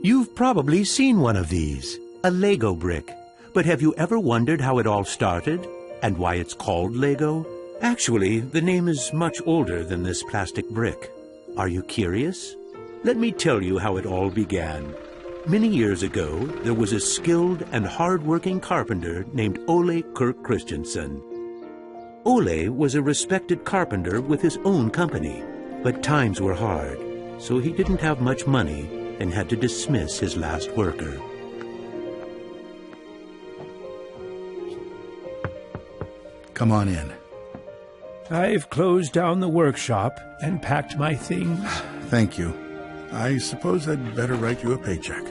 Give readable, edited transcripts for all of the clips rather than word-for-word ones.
You've probably seen one of these, a Lego brick. But have you ever wondered how it all started and why it's called Lego? Actually, the name is much older than this plastic brick. Are you curious? Let me tell you how it all began. Many years ago, there was a skilled and hard-working carpenter named Ole Kirk Christensen. Ole was a respected carpenter with his own company, but times were hard, so he didn't have much money and had to dismiss his last worker. Come on in. I've closed down the workshop and packed my things. Thank you. I suppose I'd better write you a paycheck.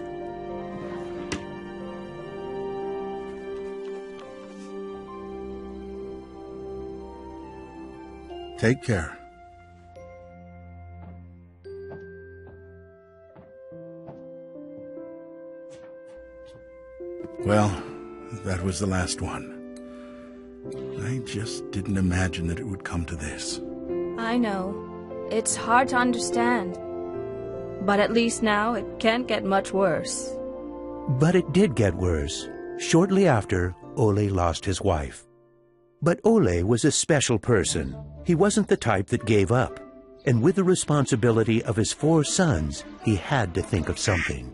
Take care. Well, that was the last one. I just didn't imagine that it would come to this. I know. It's hard to understand. But at least now it can't get much worse. But it did get worse. Shortly after, Ole lost his wife. But Ole was a special person. He wasn't the type that gave up. And with the responsibility of his 4 sons, he had to think of something.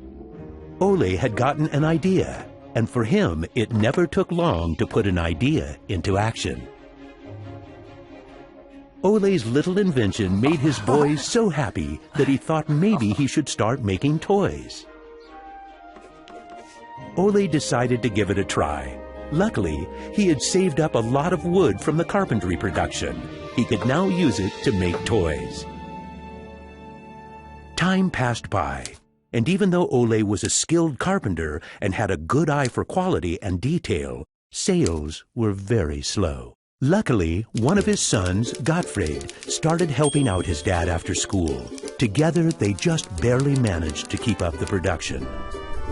Ole had gotten an idea, and for him, it never took long to put an idea into action. Ole's little invention made his boys so happy that he thought maybe he should start making toys. Ole decided to give it a try. Luckily, he had saved up a lot of wood from the carpentry production. He could now use it to make toys. Time passed by, and even though Ole was a skilled carpenter and had a good eye for quality and detail, sales were very slow. Luckily, one of his sons, Gottfried, started helping out his dad after school. Together, they just barely managed to keep up the production.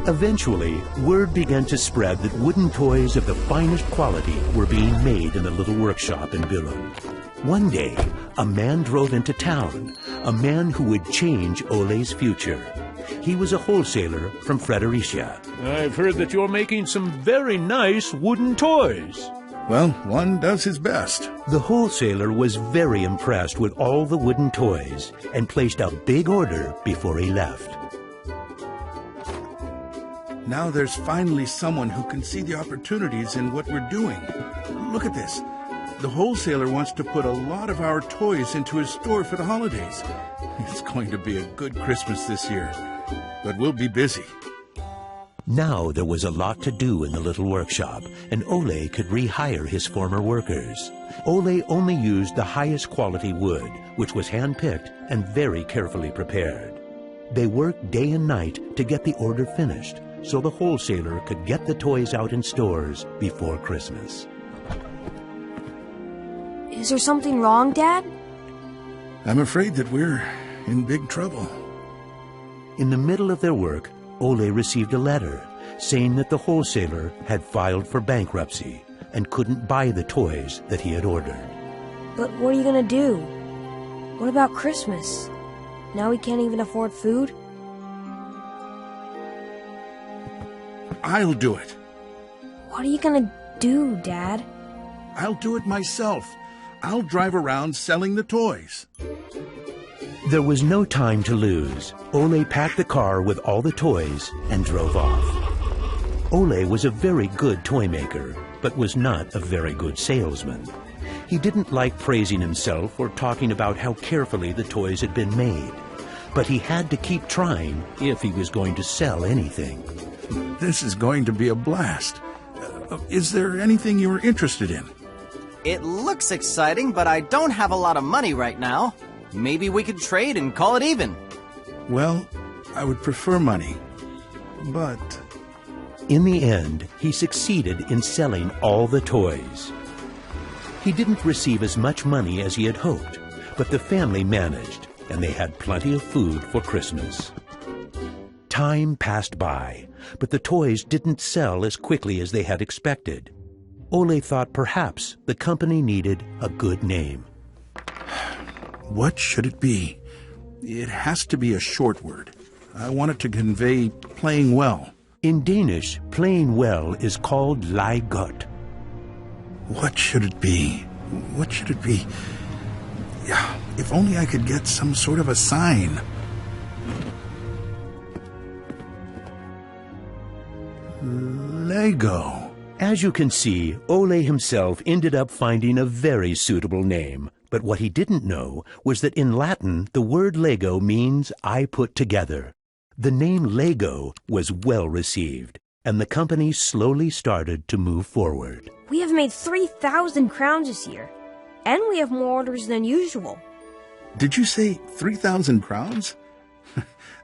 Eventually, word began to spread that wooden toys of the finest quality were being made in the little workshop in Billund. One day, a man drove into town, a man who would change Ole's future. He was a wholesaler from Fredericia. I've heard that you're making some very nice wooden toys. Well, one does his best. The wholesaler was very impressed with all the wooden toys and placed a big order before he left. Now there's finally someone who can see the opportunities in what we're doing. Look at this. The wholesaler wants to put a lot of our toys into his store for the holidays. It's going to be a good Christmas this year, but we'll be busy. Now there was a lot to do in the little workshop, and Ole could rehire his former workers. Ole only used the highest quality wood, which was hand-picked and very carefully prepared. They worked day and night to get the order finished, so the wholesaler could get the toys out in stores before Christmas. Is there something wrong, Dad? I'm afraid that we're in big trouble. In the middle of their work, Ole received a letter saying that the wholesaler had filed for bankruptcy and couldn't buy the toys that he had ordered. But what are you gonna do? What about Christmas? Now we can't even afford food? I'll do it. What are you gonna do, Dad? I'll do it myself. I'll drive around selling the toys. There was no time to lose. Ole packed the car with all the toys and drove off. Ole was a very good toy maker, but was not a very good salesman. He didn't like praising himself or talking about how carefully the toys had been made. But he had to keep trying if he was going to sell anything. This is going to be a blast. Is there anything you're interested in? It looks exciting, but I don't have a lot of money right now. Maybe we could trade and call it even. Well, I would prefer money, but... In the end, he succeeded in selling all the toys. He didn't receive as much money as he had hoped, but the family managed, and they had plenty of food for Christmas. Time passed by, but the toys didn't sell as quickly as they had expected. Ole thought perhaps the company needed a good name. What should it be? It has to be a short word. I want it to convey playing well. In Danish, playing well is called leg godt. What should it be? What should it be? Yeah, if only I could get some sort of a sign. Lego. As you can see, Ole himself ended up finding a very suitable name. But what he didn't know was that in Latin, the word Lego means I put together. The name Lego was well received, and the company slowly started to move forward. We have made 3,000 crowns this year, and we have more orders than usual. Did you say 3,000 crowns?